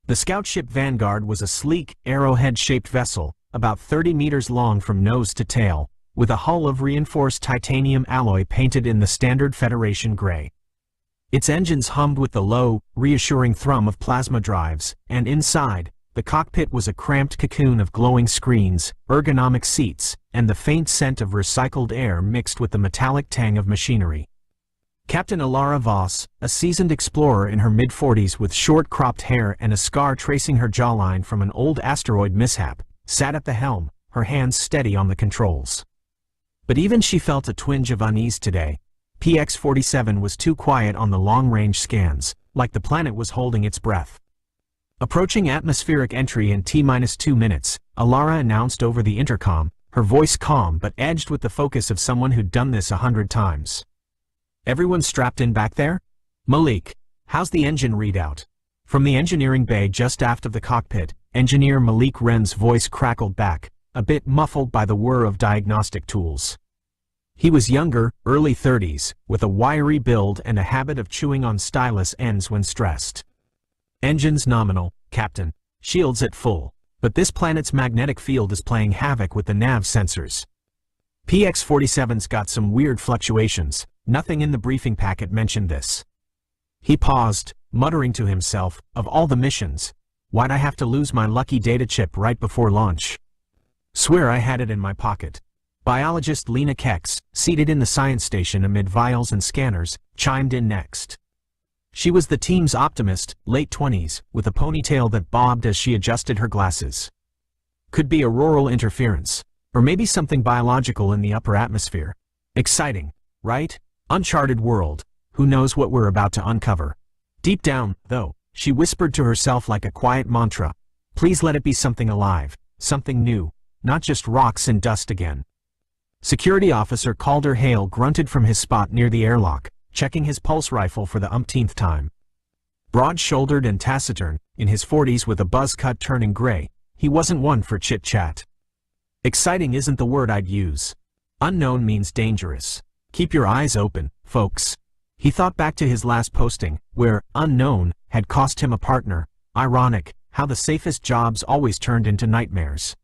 The scout ship Vanguard was a sleek, arrowhead-shaped vessel, about 30 meters long from nose to tail, with a hull of reinforced titanium alloy painted in the standard Federation gray. Its engines hummed with the low, reassuring thrum of plasma drives, and inside, the cockpit was a cramped cocoon of glowing screens, ergonomic seats, and the faint scent of recycled air mixed with the metallic tang of machinery. Captain Alara Voss, a seasoned explorer in her mid-40s with short-cropped hair and a scar tracing her jawline from an old asteroid mishap, sat at the helm, her hands steady on the controls. But even she felt a twinge of unease today. PX-47 was too quiet on the long-range scans, like the planet was holding its breath. Approaching atmospheric entry in T-2 minutes, Alara announced over the intercom, her voice calm but edged with the focus of someone who'd done this 100 times. "Everyone strapped in back there? Malik, how's the engine readout?" From the engineering bay just aft of the cockpit, Engineer Malik Wren's voice crackled back, a bit muffled by the whir of diagnostic tools. He was younger, early 30s, with a wiry build and a habit of chewing on stylus ends when stressed. "Engines nominal, Captain. Shields at full. But this planet's magnetic field is playing havoc with the nav sensors. PX-47's got some weird fluctuations. Nothing in the briefing packet mentioned this." He paused, muttering to himself, "Of all the missions, why'd I have to lose my lucky data chip right before launch? Swear I had it in my pocket." Biologist Lena Kex, seated in the science station amid vials and scanners, chimed in next. She was the team's optimist, late 20s, with a ponytail that bobbed as she adjusted her glasses. "Could be auroral interference, or maybe something biological in the upper atmosphere. Exciting, right? Uncharted world. Who knows what we're about to uncover?" Deep down, though, she whispered to herself like a quiet mantra, "Please let it be something alive, something new, not just rocks and dust again." Security Officer Calder Hale grunted from his spot near the airlock, checking his pulse rifle for the umpteenth time. Broad-shouldered and taciturn, in his 40s with a buzz cut turning gray, he wasn't one for chit-chat. "Exciting isn't the word I'd use. Unknown means dangerous. Keep your eyes open, folks." He thought back to his last posting, where unknown had cost him a partner. Ironic, how the safest jobs always turned into nightmares.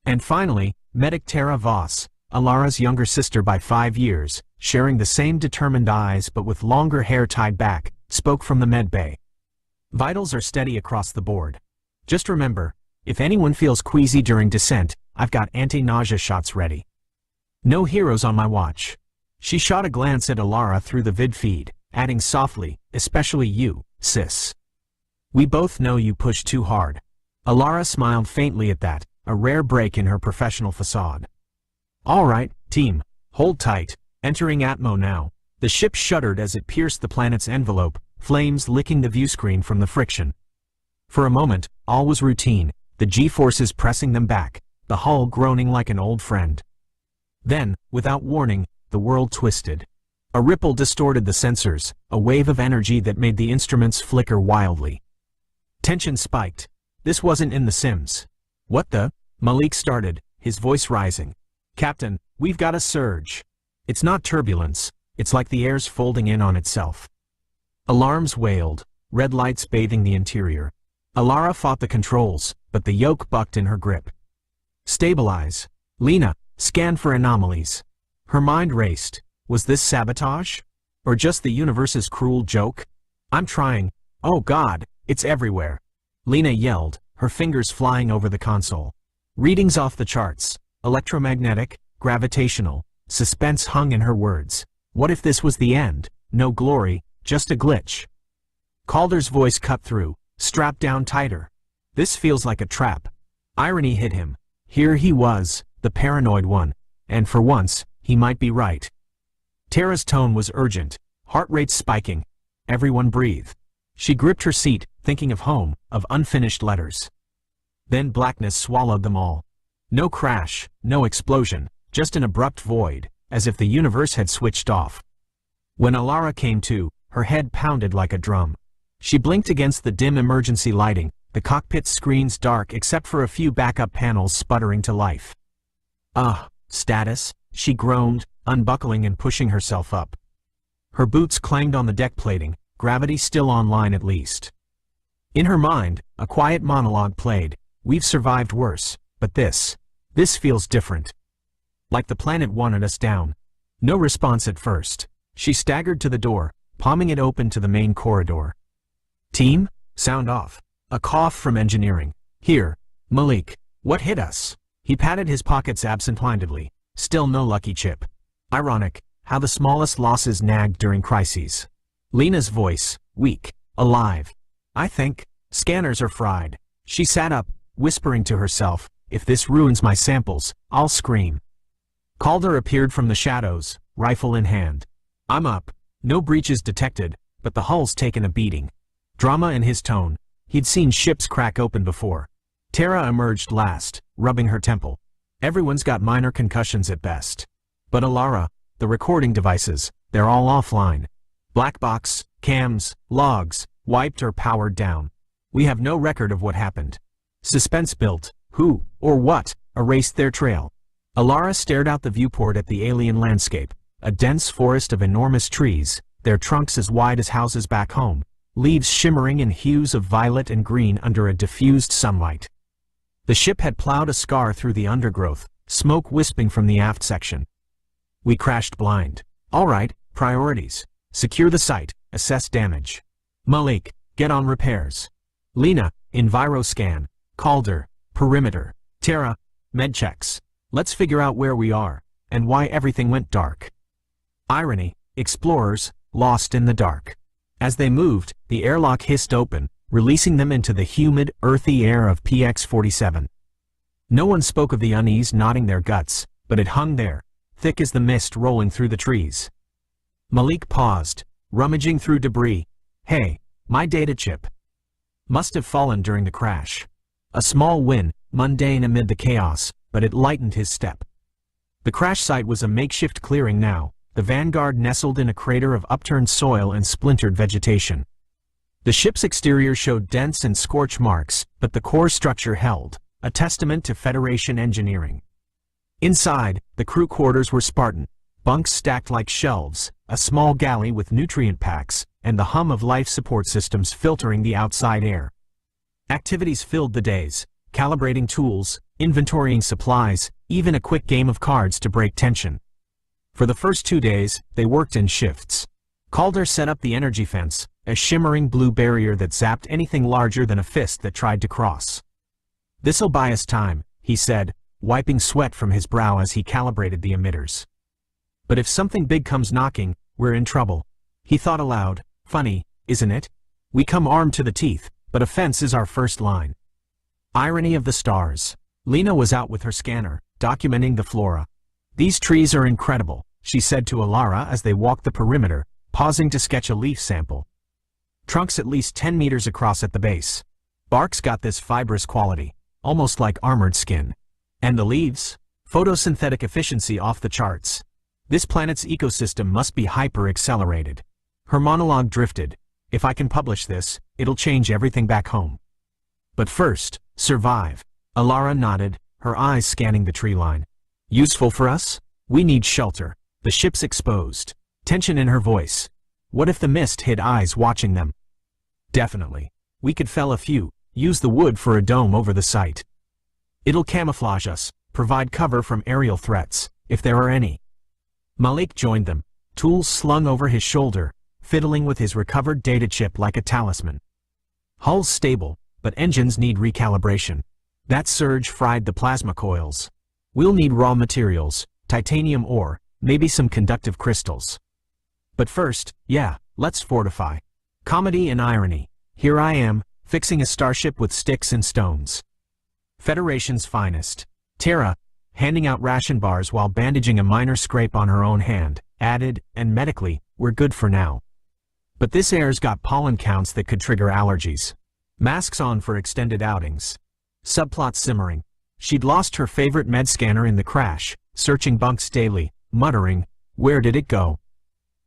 And finally, Medic Tara Voss, Alara's younger sister by 5 years, sharing the same determined eyes but with longer hair tied back, spoke from the med bay. "Vitals are steady across the board. Just remember, if anyone feels queasy during descent, I've got anti-nausea shots ready. No heroes on my watch." She shot a glance at Alara through the vid feed, adding softly, "Especially you, sis. We both know you push too hard." Alara smiled faintly at that, a rare break in her professional facade. "All right, team, hold tight. Entering Atmo now." The ship shuddered as it pierced the planet's envelope, flames licking the viewscreen from the friction. For a moment, all was routine, the G-forces pressing them back, the hull groaning like an old friend. Then, without warning, the world twisted. A ripple distorted the sensors, a wave of energy that made the instruments flicker wildly. Tension spiked. This wasn't in the Sims. "What the?" Malik started, his voice rising. "Captain, we've got a surge. It's not turbulence, it's like the air's folding in on itself." Alarms wailed, red lights bathing the interior. Alara fought the controls, but the yoke bucked in her grip. "Stabilize. Lena, scan for anomalies." Her mind raced. Was this sabotage? Or just the universe's cruel joke? "I'm trying. Oh God, it's everywhere." Lena yelled, her fingers flying over the console. Readings off the charts. Electromagnetic, gravitational. Suspense hung in her words. What if this was the end? No glory, just a glitch. Calder's voice cut through. "Strap down tighter. This feels like a trap." Irony hit him. Here he was, the paranoid one. And for once, he might be right. Tara's tone was urgent, heart rate spiking. "Everyone breathe." She gripped her seat, thinking of home, of unfinished letters. Then blackness swallowed them all. No crash, no explosion, just an abrupt void, as if the universe had switched off. When Alara came to, her head pounded like a drum. She blinked against the dim emergency lighting, the cockpit screens dark except for a few backup panels sputtering to life. Status," she groaned, unbuckling and pushing herself up. Her boots clanged on the deck plating, gravity still online at least. In her mind, a quiet monologue played. We've survived worse, but this feels different. Like the planet wanted us down. No response at first. She staggered to the door, palming it open to the main corridor. Team? Sound off. A cough from engineering. Here, Malik. What hit us? He patted his pockets absent-mindedly. Still no lucky chip. Ironic, how the smallest losses nagged during crises. Lena's voice, weak, alive. I think, scanners are fried. She sat up, whispering to herself, if this ruins my samples, I'll scream. Calder appeared from the shadows, rifle in hand. I'm up. No breaches detected, but the hull's taken a beating. Drama in his tone. He'd seen ships crack open before. Tara emerged last, rubbing her temple. Everyone's got minor concussions at best. But Alara, the recording devices, they're all offline. Black box, cams, logs, wiped or powered down. We have no record of what happened. Suspense built. Who, or what, erased their trail? Alara stared out the viewport at the alien landscape, a dense forest of enormous trees, their trunks as wide as houses back home, leaves shimmering in hues of violet and green under a diffused sunlight. The ship had plowed a scar through the undergrowth, smoke wisping from the aft section. We crashed blind. All right, priorities. Secure the site, assess damage. Malik, get on repairs. Lena, enviroscan. Calder, perimeter. Tara, med checks. Let's figure out where we are, and why everything went dark. Irony, explorers, lost in the dark. As they moved, the airlock hissed open, releasing them into the humid, earthy air of PX-47. No one spoke of the unease knotting their guts, but it hung there, thick as the mist rolling through the trees. Malik paused, rummaging through debris. Hey, my data chip. Must have fallen during the crash. A small win, mundane amid the chaos, but it lightened his step. The crash site was a makeshift clearing now, the Vanguard nestled in a crater of upturned soil and splintered vegetation. The ship's exterior showed dents and scorch marks, but the core structure held, a testament to Federation engineering. Inside, the crew quarters were Spartan, bunks stacked like shelves, a small galley with nutrient packs, and the hum of life support systems filtering the outside air. Activities filled the days, calibrating tools, inventorying supplies, even a quick game of cards to break tension. For the first 2 days, they worked in shifts. Calder set up the energy fence, a shimmering blue barrier that zapped anything larger than a fist that tried to cross. This'll buy us time, he said, wiping sweat from his brow as he calibrated the emitters. But if something big comes knocking, we're in trouble. He thought aloud, funny, isn't it? We come armed to the teeth, but a fence is our first line. Irony of the stars. Lena was out with her scanner, documenting the flora. These trees are incredible, she said to Alara as they walked the perimeter, pausing to sketch a leaf sample. Trunks at least 10 meters across at the base. Bark's got this fibrous quality, almost like armored skin. And the leaves? Photosynthetic efficiency off the charts. This planet's ecosystem must be hyper-accelerated. Her monologue drifted. If I can publish this, it'll change everything back home. But first, survive. Alara nodded, her eyes scanning the tree line. Useful for us? We need shelter. The ship's exposed. Tension in her voice. What if the mist hid eyes watching them? Definitely. We could fell a few, use the wood for a dome over the site. It'll camouflage us, provide cover from aerial threats, if there are any. Malik joined them, tools slung over his shoulder, fiddling with his recovered data chip like a talisman. Hull's stable, but engines need recalibration. That surge fried the plasma coils. We'll need raw materials, titanium ore, maybe some conductive crystals. But first, let's fortify. Comedy and irony. Here I am, fixing a starship with sticks and stones. Federation's finest. Tara, handing out ration bars while bandaging a minor scrape on her own hand, added, and medically, we're good for now. But this air's got pollen counts that could trigger allergies. Masks on for extended outings. Subplot simmering. She'd lost her favorite med scanner in the crash, searching bunks daily, muttering, where did it go?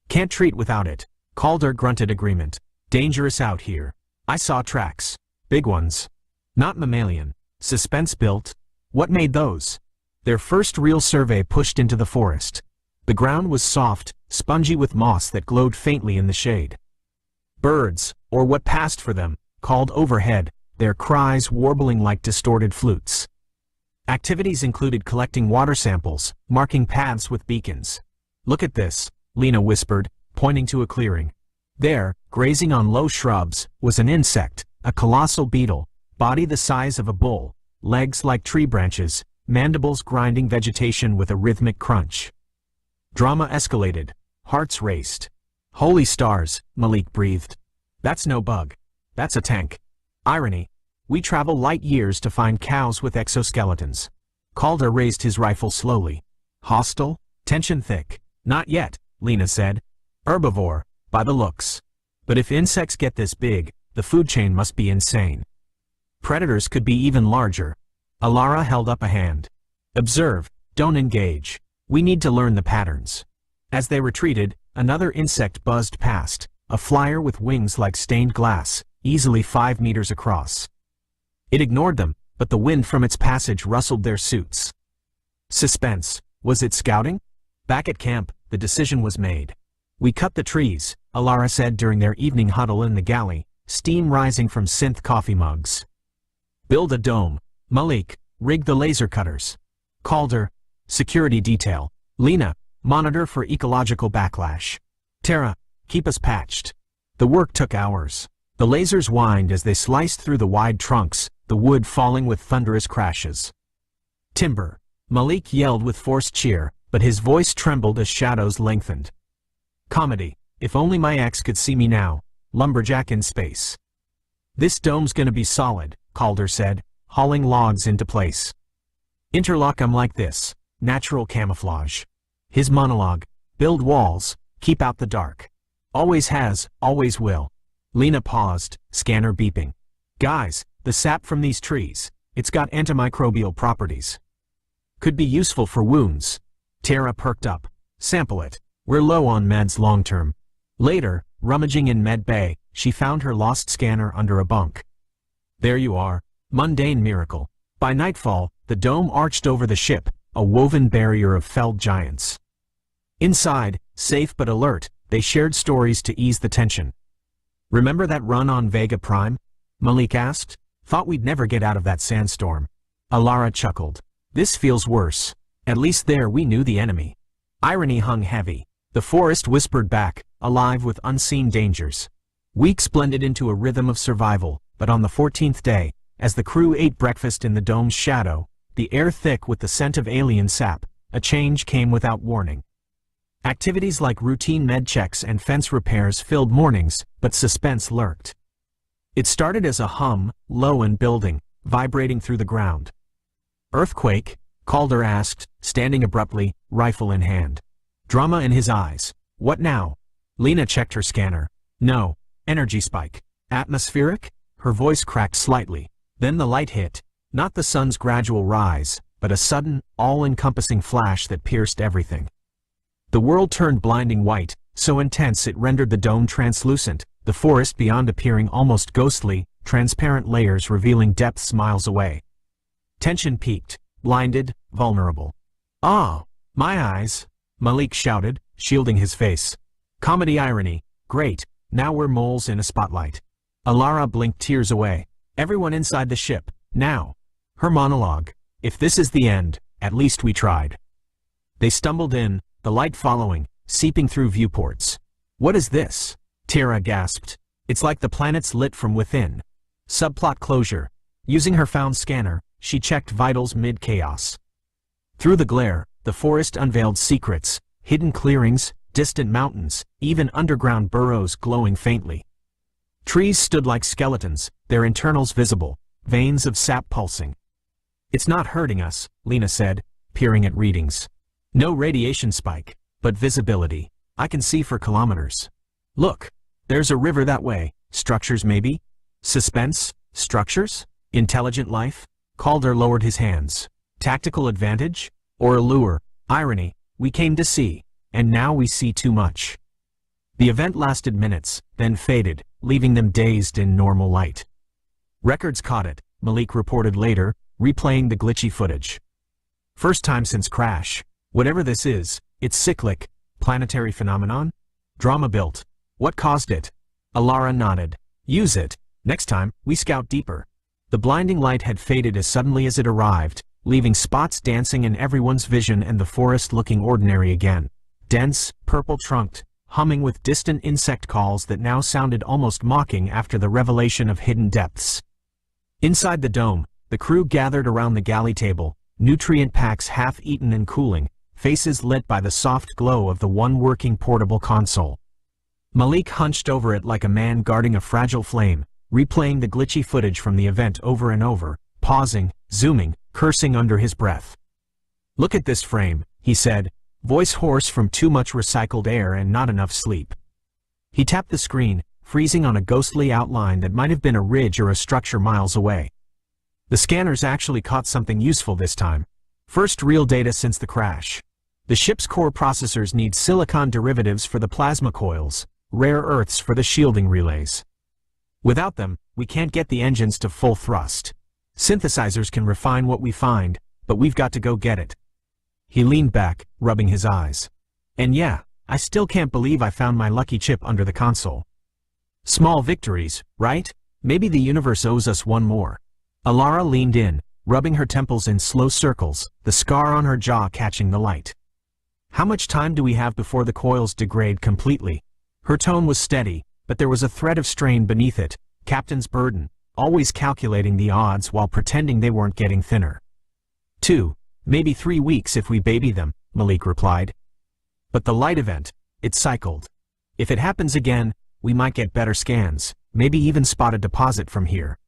Can't treat without it. Calder grunted agreement. Dangerous out here. I saw tracks. Big ones. Not mammalian. Suspense built. What made those? Their first real survey pushed into the forest. The ground was soft, spongy with moss that glowed faintly in the shade. Birds, or what passed for them, called overhead, their cries warbling like distorted flutes. Activities included collecting water samples, marking paths with beacons. "Look at this," Lena whispered, pointing to a clearing. There, grazing on low shrubs, was an insect, a colossal beetle, body the size of a bull, legs like tree branches, mandibles grinding vegetation with a rhythmic crunch. Drama escalated. Hearts raced. "Holy stars," Malik breathed. "That's no bug. That's a tank." Irony. "We travel light years to find cows with exoskeletons." Calder raised his rifle slowly. "Hostile? Tension thick?" "Not yet," Lena said. "Herbivore, by the looks. But if insects get this big, the food chain must be insane. Predators could be even larger." Alara held up a hand. "Observe, don't engage. We need to learn the patterns." As they retreated, another insect buzzed past, a flyer with wings like stained glass, easily 5 meters across. It ignored them, but the wind from its passage rustled their suits. Suspense. Was it scouting? Back at camp, the decision was made. "We cut the trees," Alara said during their evening huddle in the galley, steam rising from synth coffee mugs. "Build a dome." Malik, "Rig the laser cutters." Calder, "Security detail." Lena, "Monitor for ecological backlash." Tara, "Keep us patched." The work took hours. The lasers whined as they sliced through the wide trunks, the wood falling with thunderous crashes. "Timber." Malik yelled with forced cheer, but his voice trembled as shadows lengthened. "Comedy. If only my ex could see me now. Lumberjack in space." "This dome's gonna be solid," Calder said, hauling logs into place. "Interlock 'em like this. Natural camouflage." His monologue. "Build walls, keep out the dark. Always has, always will." Lena paused, scanner beeping. "Guys, the sap from these trees, it's got antimicrobial properties. Could be useful for wounds." Tara perked up. "Sample it. We're low on meds long-term." Later, rummaging in med bay, she found her lost scanner under a bunk. "There you are. Mundane miracle." By nightfall, the dome arched over the ship, a woven barrier of felled giants. Inside, safe but alert, they shared stories to ease the tension. "Remember that run on Vega Prime?" Malik asked. "Thought we'd never get out of that sandstorm." Alara chuckled. "This feels worse. At least there we knew the enemy." Irony hung heavy. The forest whispered back, alive with unseen dangers. Weeks blended into a rhythm of survival, but on the 14th day, as the crew ate breakfast in the dome's shadow, the air thick with the scent of alien sap, a change came without warning. Activities like routine med checks and fence repairs filled mornings, but suspense lurked. It started as a hum, low and building, vibrating through the ground. "Earthquake?" Calder asked, standing abruptly, rifle in hand. Drama in his eyes. "What now?" Lena checked her scanner. "No. Energy spike." "Atmospheric?" Her voice cracked slightly. Then the light hit. Not the sun's gradual rise, but a sudden, all-encompassing flash that pierced everything. The world turned blinding white, so intense it rendered the dome translucent, the forest beyond appearing almost ghostly, transparent layers revealing depths miles away. Tension peaked, blinded, vulnerable. "Ah, my eyes!" Malik shouted, shielding his face. Comedy irony. "Great, now we're moles in a spotlight." Alara blinked tears away. "Everyone inside the ship, now." Her monologue. "If this is the end, at least we tried." They stumbled in, the light following, seeping through viewports. "What is this?" Tara gasped. "It's like the planet's lit from within." Subplot closure. Using her found scanner, she checked vitals mid-chaos. Through the glare, the forest unveiled secrets, hidden clearings, distant mountains, even underground burrows glowing faintly. Trees stood like skeletons, their internals visible, veins of sap pulsing. "It's not hurting us," Lena said, peering at readings. "No radiation spike, but visibility. I can see for kilometers. Look, there's a river that way. Structures maybe? Suspense? Structures? Intelligent life?" Calder lowered his hands. "Tactical advantage? Or allure? Irony. We came to see, and now we see too much." The event lasted minutes, then faded, leaving them dazed in normal light. "Records caught it," Malik reported later, replaying the glitchy footage. "First time since crash. Whatever this is, it's cyclic. Planetary phenomenon? Drama built. What caused it?" Alara nodded. "Use it. Next time, we scout deeper. The blinding light had faded as suddenly as it arrived, leaving spots dancing in everyone's vision and the forest looking ordinary again. Dense, purple-trunked, humming with distant insect calls that now sounded almost mocking after the revelation of hidden depths. Inside the dome, the crew gathered around the galley table, nutrient packs half-eaten and cooling, faces lit by the soft glow of the one working portable console. Malik hunched over it like a man guarding a fragile flame, replaying the glitchy footage from the event over and over, pausing, zooming, cursing under his breath. "Look at this frame," he said, voice hoarse from too much recycled air and not enough sleep. He tapped the screen, freezing on a ghostly outline that might have been a ridge or a structure miles away. The scanners actually caught something useful this time. First real data since the crash. The ship's core processors need silicon derivatives for the plasma coils, rare earths for the shielding relays. Without them, we can't get the engines to full thrust. Synthesizers can refine what we find, but we've got to go get it. He leaned back, rubbing his eyes. And yeah, I still can't believe I found my lucky chip under the console. Small victories, right? Maybe the universe owes us one more. Alara leaned in, rubbing her temples in slow circles, the scar on her jaw catching the light. How much time do we have before the coils degrade completely? Her tone was steady, but there was a thread of strain beneath it, captain's burden, always calculating the odds while pretending they weren't getting thinner. 2, maybe 3 weeks if we baby them, Malik replied. But the light event, it cycled. If it happens again, we might get better scans, maybe even spot a deposit from here.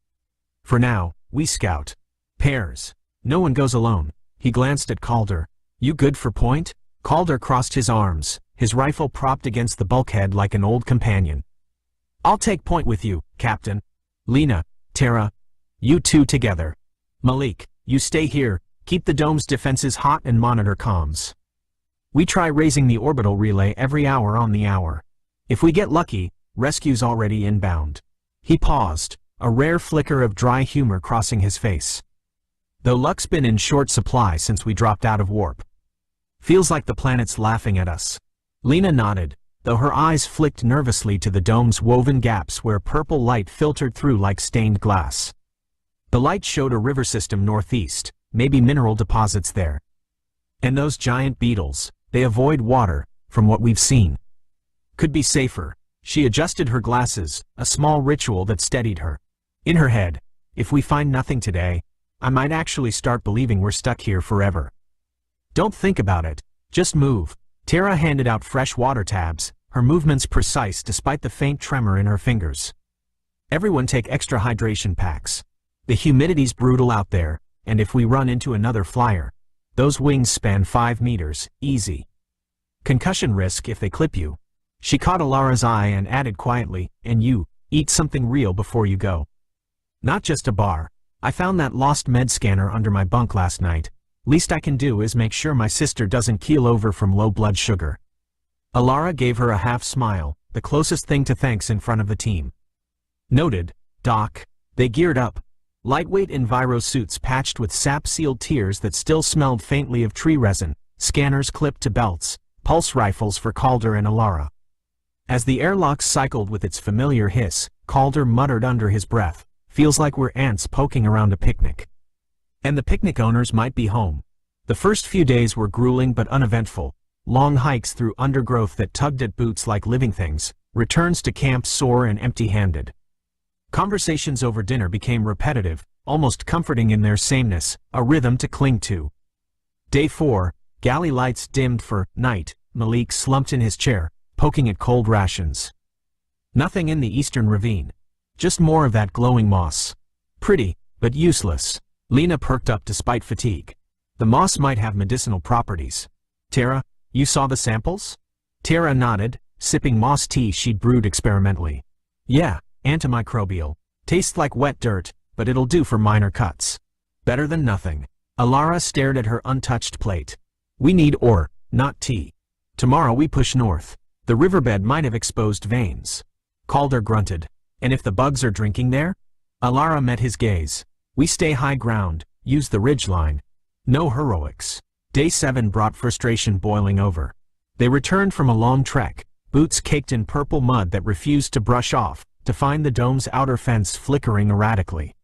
For now, we scout. Pairs. No one goes alone. He glanced at Calder. You good for point? Calder crossed his arms, his rifle propped against the bulkhead like an old companion. I'll take point with you, Captain. Lena, Tara, you two together. Malik, you stay here, keep the dome's defenses hot and monitor comms. We try raising the orbital relay every hour on the hour. If we get lucky, rescue's already inbound. He paused, a rare flicker of dry humor crossing his face. Though luck's been in short supply since we dropped out of warp. Feels like the planet's laughing at us. Lena nodded, though her eyes flicked nervously to the dome's woven gaps where purple light filtered through like stained glass. The light showed a river system northeast, maybe mineral deposits there. And those giant beetles, they avoid water, from what we've seen. Could be safer. She adjusted her glasses, a small ritual that steadied her. In her head, if we find nothing today, I might actually start believing we're stuck here forever. Don't think about it, just move. Tara handed out fresh water tabs, her movements precise despite the faint tremor in her fingers. Everyone take extra hydration packs. The humidity's brutal out there, and if we run into another flyer, those wings span 5 meters, easy. Concussion risk if they clip you. She caught Alara's eye and added quietly, and you, eat something real before you go. Not just a bar. I found that lost med scanner under my bunk last night. Least I can do is make sure my sister doesn't keel over from low blood sugar. Alara gave her a half smile, the closest thing to thanks in front of the team. Noted, Doc. They geared up. Lightweight enviro suits patched with sap-sealed tears that still smelled faintly of tree resin, scanners clipped to belts, pulse rifles for Calder and Alara. As the airlock cycled with its familiar hiss, Calder muttered under his breath, feels like we're ants poking around a picnic. And the picnic owners might be home. The first few days were grueling but uneventful, long hikes through undergrowth that tugged at boots like living things, returns to camp sore and empty-handed. Conversations over dinner became repetitive, almost comforting in their sameness, a rhythm to cling to. Day 4, galley lights dimmed for night. Malik slumped in his chair, poking at cold rations. Nothing in the eastern ravine. Just more of that glowing moss. Pretty, but useless. Lena perked up despite fatigue. The moss might have medicinal properties. Tara, you saw the samples? Tara nodded, sipping moss tea she'd brewed experimentally. Yeah, antimicrobial. Tastes like wet dirt, but it'll do for minor cuts. Better than nothing. Alara stared at her untouched plate. We need ore, not tea. Tomorrow we push north. The riverbed might have exposed veins. Calder grunted. And if the bugs are drinking there? Alara met his gaze. We stay high ground, use the ridgeline. No heroics. Day 7 brought frustration boiling over. They returned from a long trek, boots caked in purple mud that refused to brush off, to find the dome's outer fence flickering erratically.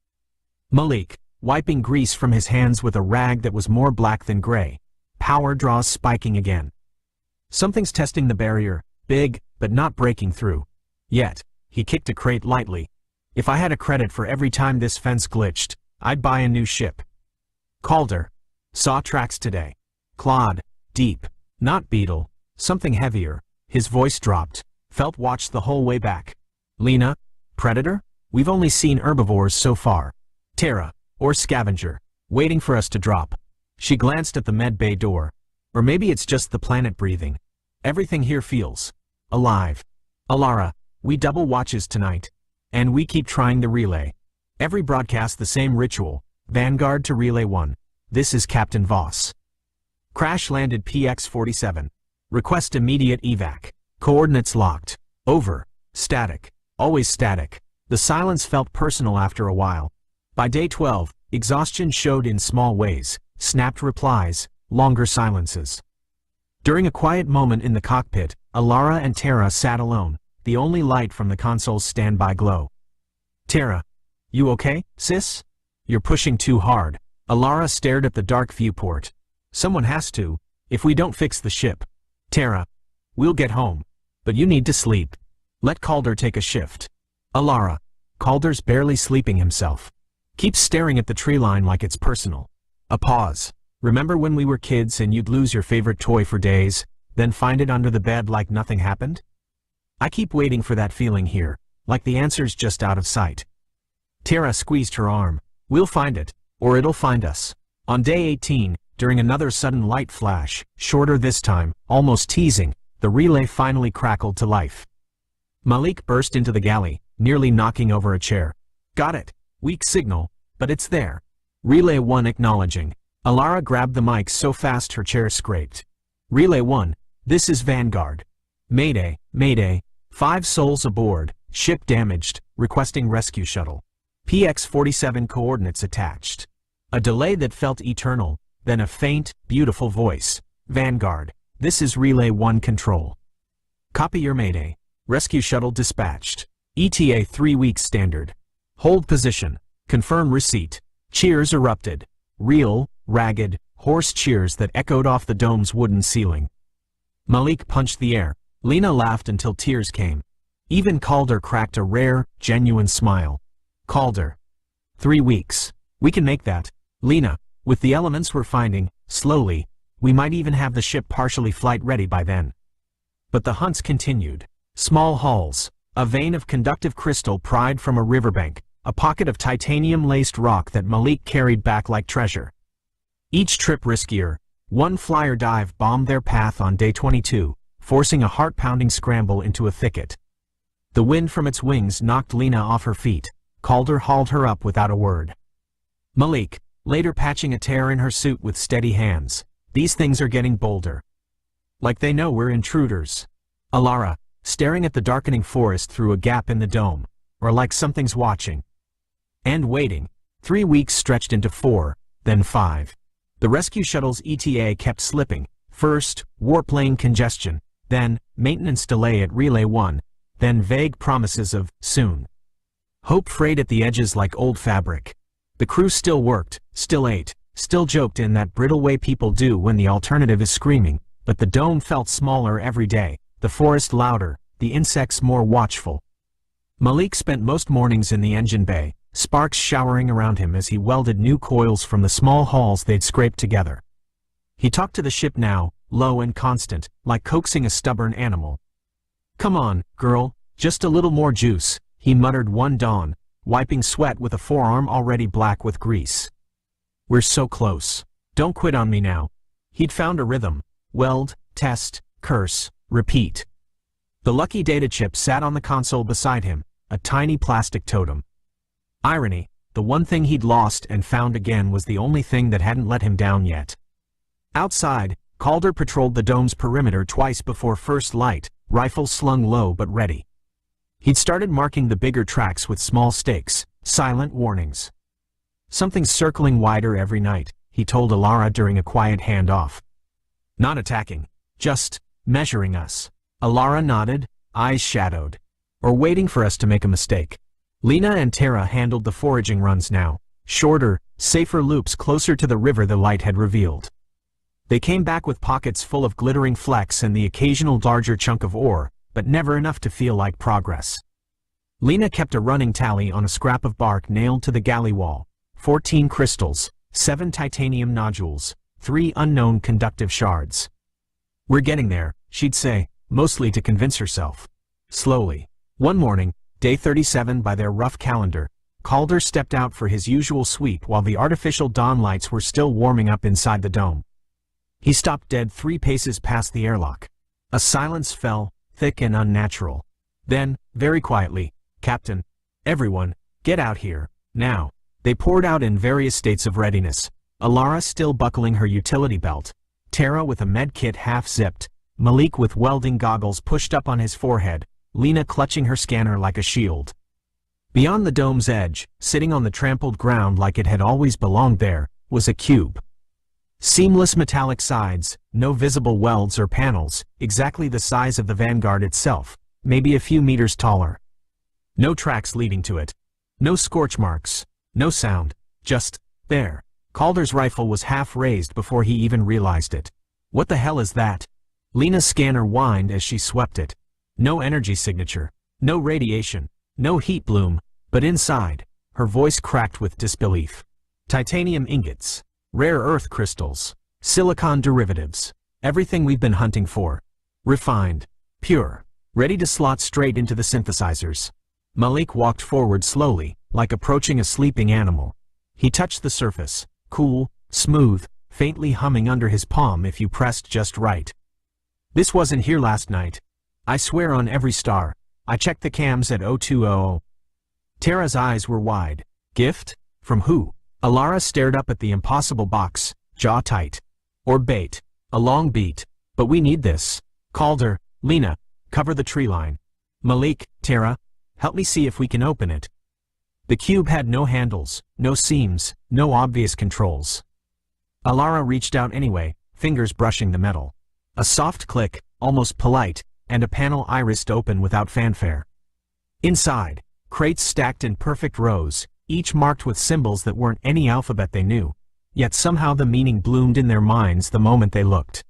Malik, wiping grease from his hands with a rag that was more black than gray. Power draws spiking again. Something's testing the barrier, big, but not breaking through. Yet, he kicked a crate lightly. If I had a credit for every time this fence glitched, I'd buy a new ship. Calder. Saw tracks today. Clawed. Deep. Not beetle. Something heavier. His voice dropped. Felt watched the whole way back. Lena. Predator? We've only seen herbivores so far. Terra. Or scavenger. Waiting for us to drop. She glanced at the med bay door. Or maybe it's just the planet breathing. Everything here feels alive. Alara, we double watches tonight. And we keep trying the relay. Every broadcast the same ritual. Vanguard to Relay 1. This is Captain Voss. Crash landed PX-47. Request immediate evac. Coordinates locked. Over. Static. Always static. The silence felt personal after a while. By day 12, exhaustion showed in small ways. Snapped replies. Longer silences. During a quiet moment in the cockpit, Alara and Terra sat alone, the only light from the console's standby glow. Terra. You okay, sis? You're pushing too hard. Alara stared at the dark viewport. Someone has to, if we don't fix the ship. Terra. We'll get home. But you need to sleep. Let Calder take a shift. Alara. Calder's barely sleeping himself. Keeps staring at the tree line like it's personal. A pause. Remember when we were kids and you'd lose your favorite toy for days, then find it under the bed like nothing happened? I keep waiting for that feeling here, like the answer's just out of sight. Terra squeezed her arm. We'll find it, or it'll find us. On day 18, during another sudden light flash, shorter this time, almost teasing, the relay finally crackled to life. Malik burst into the galley, nearly knocking over a chair. Got it. Weak signal, but it's there. Relay 1 acknowledging. Alara grabbed the mic so fast her chair scraped. Relay 1, this is Vanguard. Mayday, Mayday. 5 souls aboard, ship damaged, requesting rescue shuttle. PX-47 coordinates attached. A delay that felt eternal, then a faint, beautiful voice. Vanguard, this is Relay 1 control. Copy your Mayday. Rescue shuttle dispatched. ETA 3 weeks standard. Hold position. Confirm receipt. Cheers erupted. Real, ragged, hoarse cheers that echoed off the dome's wooden ceiling. Malik punched the air. Lena laughed until tears came. Even Calder cracked a rare, genuine smile. Calder. 3 weeks. We can make that. Lena, with the elements we're finding, slowly, we might even have the ship partially flight-ready by then. But the hunts continued. Small hulls, a vein of conductive crystal pried from a riverbank, a pocket of titanium-laced rock that Malik carried back like treasure. Each trip riskier. One flyer dive bombed their path on day 22, forcing a heart-pounding scramble into a thicket. The wind from its wings knocked Lena off her feet. Calder hauled her up without a word. Malik, later patching a tear in her suit with steady hands. These things are getting bolder. Like they know we're intruders. Alara, staring at the darkening forest through a gap in the dome. Or like something's watching. And waiting. 3 weeks stretched into 4, then 5. The rescue shuttle's ETA kept slipping. First, warplane congestion. Then, maintenance delay at Relay 1. Then vague promises of soon. Hope frayed at the edges like old fabric. The crew still worked, still ate, still joked in that brittle way people do when the alternative is screaming, but the dome felt smaller every day, the forest louder, the insects more watchful. Malik spent most mornings in the engine bay, sparks showering around him as he welded new coils from the small hulls they'd scraped together. He talked to the ship now, low and constant, like coaxing a stubborn animal. Come on, girl, just a little more juice, he muttered one dawn, wiping sweat with a forearm already black with grease. We're so close. Don't quit on me now. He'd found a rhythm. Weld, test, curse, repeat. The lucky data chip sat on the console beside him, a tiny plastic totem. Irony, the one thing he'd lost and found again was the only thing that hadn't let him down yet. Outside, Calder patrolled the dome's perimeter twice before first light, rifle slung low but ready. He'd started marking the bigger tracks with small stakes, silent warnings. Something's circling wider every night, he told Alara during a quiet handoff. Not attacking, just measuring us. Alara nodded, eyes shadowed. or waiting for us to make a mistake. Lena and Tara handled the foraging runs now, shorter, safer loops closer to the river the light had revealed. They came back with pockets full of glittering flecks and the occasional larger chunk of ore, but never enough to feel like progress. Lena kept a running tally on a scrap of bark nailed to the galley wall: 14 crystals, 7 titanium nodules, 3 unknown conductive shards. "We're getting there," she'd say, mostly to convince herself. Slowly. One morning, day 37 by their rough calendar, Calder stepped out for his usual sweep while the artificial dawn lights were still warming up inside the dome. He stopped dead 3 paces past the airlock. A silence fell, thick and unnatural. Then, very quietly, "Captain, everyone, get out here, now." They poured out in various states of readiness, Alara still buckling her utility belt, Tara with a med kit half-zipped, Malik with welding goggles pushed up on his forehead, Lena clutching her scanner like a shield. Beyond the dome's edge, sitting on the trampled ground like it had always belonged there, was a cube. Seamless metallic sides, no visible welds or panels, exactly the size of the Vanguard itself, maybe a few meters taller. No tracks leading to it. No scorch marks. No sound. Just there. Calder's rifle was half raised before he even realized it. "What the hell is that?" Lena's scanner whined as she swept it. No energy signature. No radiation. No heat bloom. But inside, her voice cracked with disbelief. Titanium ingots. Rare earth crystals. Silicon derivatives. Everything we've been hunting for. Refined. Pure. Ready to slot straight into the synthesizers. Malik walked forward slowly, like approaching a sleeping animal. He touched the surface. Cool, smooth, faintly humming under his palm if you pressed just right. "This wasn't here last night. I swear on every star. I checked the cams at 0200. Tara's eyes were wide. "Gift? From who?" Alara stared up at the impossible box, jaw tight. "Or bait. A long beat. But we need this. Calder, Lena, cover the tree line. Malik, Tara, help me see if we can open it." The cube had no handles, no seams, no obvious controls. Alara reached out anyway, fingers brushing the metal. A soft click, almost polite, and a panel irised open without fanfare. Inside, crates stacked in perfect rows, each marked with symbols that weren't any alphabet they knew, yet somehow the meaning bloomed in their minds the moment they looked.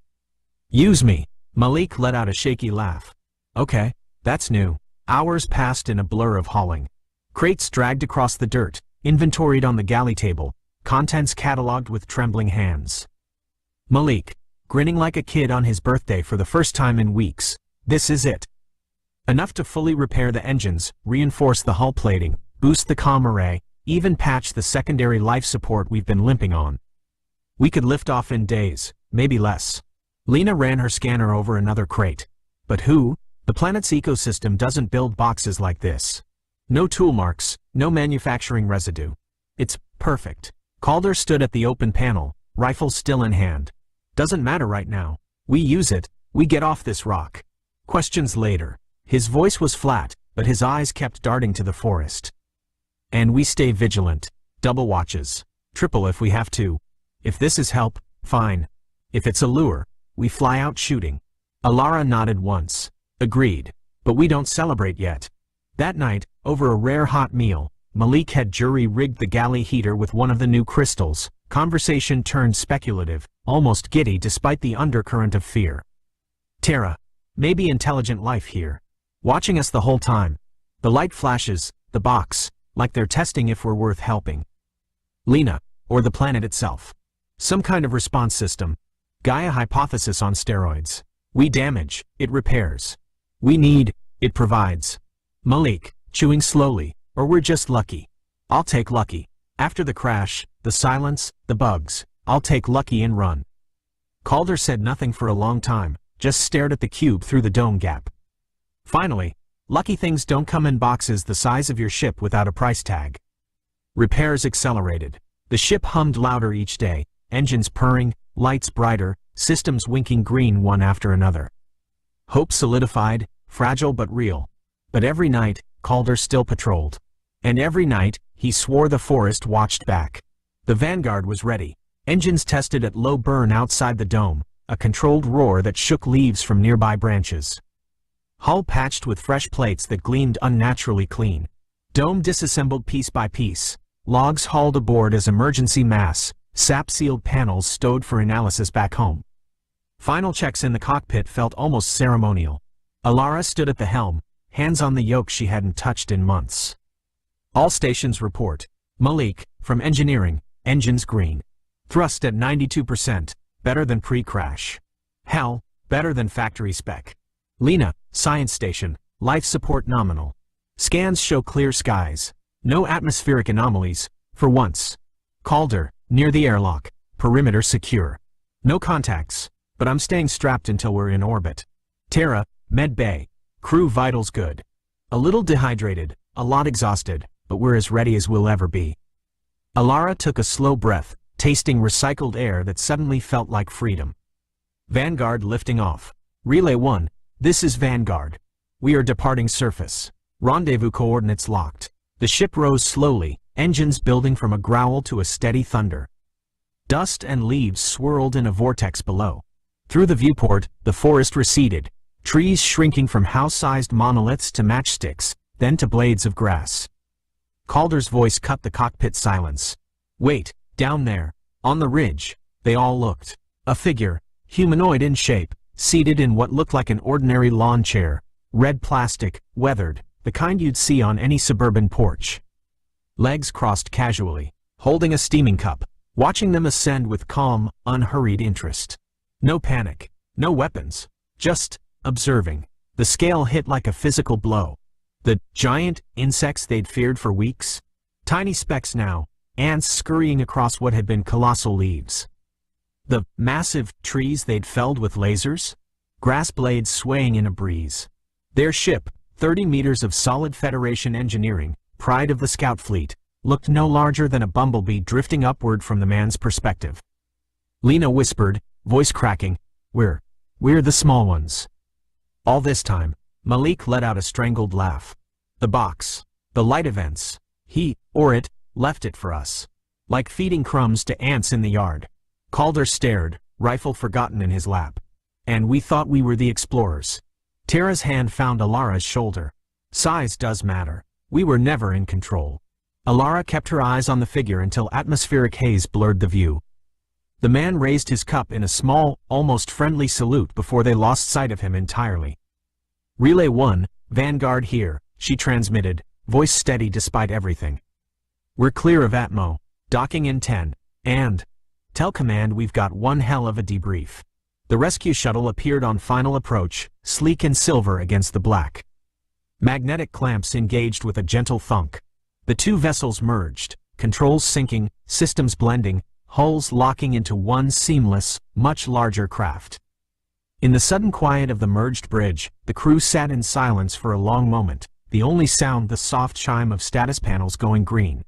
"Use me." Malik let out a shaky laugh. "Okay, that's new." Hours passed in a blur of hauling. Crates dragged across the dirt, inventoried on the galley table, contents catalogued with trembling hands. Malik, grinning like a kid on his birthday for the first time in weeks. "This is it. Enough to fully repair the engines, reinforce the hull plating, boost the comm array, even patch the secondary life support we've been limping on. We could lift off in days, maybe less." Lena ran her scanner over another crate. "But who? The planet's ecosystem doesn't build boxes like this. No tool marks, no manufacturing residue. It's perfect." Calder stood at the open panel, rifle still in hand. "Doesn't matter right now. We use it, we get off this rock. Questions later." His voice was flat, but his eyes kept darting to the forest. "And we stay vigilant. Double watches. Triple if we have to. If this is help, fine. If it's a lure, we fly out shooting." Alara nodded once. "Agreed. But we don't celebrate yet." That night, over a rare hot meal, Malik had jury-rigged the galley heater with one of the new crystals. Conversation turned speculative, almost giddy despite the undercurrent of fear. "Tara, maybe intelligent life here. Watching us the whole time. The light flashes, the box, like they're testing if we're worth helping. Lena, or the planet itself. Some kind of response system. Gaia hypothesis on steroids. We damage, it repairs. We need, it provides." Malik, chewing slowly, "Or we're just lucky. I'll take lucky. After the crash, the silence, the bugs, I'll take lucky and run." Calder said nothing for a long time, just stared at the cube through the dome gap. Finally, "Lucky things don't come in boxes the size of your ship without a price tag." Repairs accelerated. The ship hummed louder each day, engines purring, lights brighter, systems winking green one after another. Hope solidified, fragile but real. But every night, Calder still patrolled. And every night, he swore the forest watched back. The Vanguard was ready. Engines tested at low burn outside the dome, a controlled roar that shook leaves from nearby branches. Hull patched with fresh plates that gleamed unnaturally clean. Dome disassembled piece by piece. Logs hauled aboard as emergency mass. Sap-sealed panels stowed for analysis back home. Final checks in the cockpit felt almost ceremonial. Alara stood at the helm, hands on the yoke she hadn't touched in months. All stations report. Malik, from engineering, engines green. Thrust at 92%, better than pre-crash. Hell, better than factory spec. Lena, science station, life support nominal. Scans show clear skies. No atmospheric anomalies, for once. Calder, near the airlock, perimeter secure. No contacts, but I'm staying strapped until we're in orbit. Terra, med bay, crew vitals good. A little dehydrated, a lot exhausted, but we're as ready as we'll ever be. Alara took a slow breath, tasting recycled air that suddenly felt like freedom. Vanguard lifting off. Relay 1, this is Vanguard. We are departing surface. Rendezvous coordinates locked. The ship rose slowly, engines building from a growl to a steady thunder. Dust and leaves swirled in a vortex below. Through the viewport, the forest receded, trees shrinking from house-sized monoliths to matchsticks, then to blades of grass. Calder's voice cut the cockpit silence. Wait, down there, on the ridge, they all looked. A figure, humanoid in shape, seated in what looked like an ordinary lawn chair, red plastic, weathered, the kind you'd see on any suburban porch. Legs crossed casually, holding a steaming cup, watching them ascend with calm, unhurried interest. No panic, no weapons, just observing. The scale hit like a physical blow. The giant insects they'd feared for weeks? Tiny specks now, ants scurrying across what had been colossal leaves. The massive trees they'd felled with lasers? Grass blades swaying in a breeze. Their ship, 30 meters of solid Federation engineering, pride of the scout fleet, looked no larger than a bumblebee drifting upward from the man's perspective. Lena whispered, voice cracking, We're the small ones. All this time, Malik let out a strangled laugh. The box, the light events, he, or it, left it for us. Like feeding crumbs to ants in the yard. Calder stared, rifle forgotten in his lap. And we thought we were the explorers. Terra's hand found Alara's shoulder. Size does matter. We were never in control. Alara kept her eyes on the figure until atmospheric haze blurred the view. The man raised his cup in a small, almost friendly salute before they lost sight of him entirely. Relay 1, Vanguard here, she transmitted, voice steady despite everything. We're clear of Atmo, docking in 10, and tell command we've got one hell of a debrief. The rescue shuttle appeared on final approach, sleek and silver against the black. Magnetic clamps engaged with a gentle thunk. The two vessels merged, controls syncing, systems blending, hulls locking into one seamless, much larger craft. In the sudden quiet of the merged bridge, the crew sat in silence for a long moment, the only sound the soft chime of status panels going green.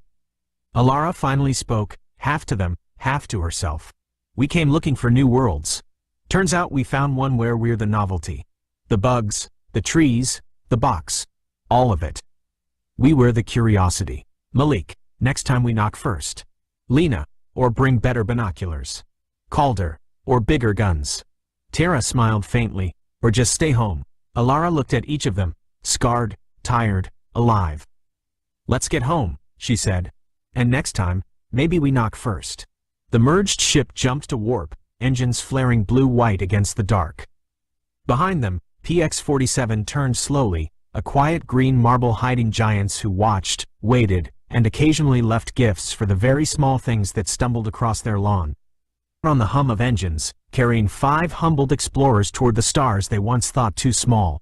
Alara finally spoke, half to them, half to herself. We came looking for new worlds. Turns out we found one where we're the novelty. The bugs, the trees, the box. All of it. We were the curiosity. Malik, next time we knock first. Lena, or bring better binoculars. Calder, or bigger guns. Terra smiled faintly, or just stay home. Alara looked at each of them, scarred, tired, alive. Let's get home, she said. And next time, maybe we knock first. The merged ship jumped to warp, engines flaring blue-white against the dark. Behind them, PX-47 turned slowly, a quiet green marble hiding giants who watched, waited, and occasionally left gifts for the very small things that stumbled across their lawn. On the hum of engines, carrying 5 humbled explorers toward the stars they once thought too small.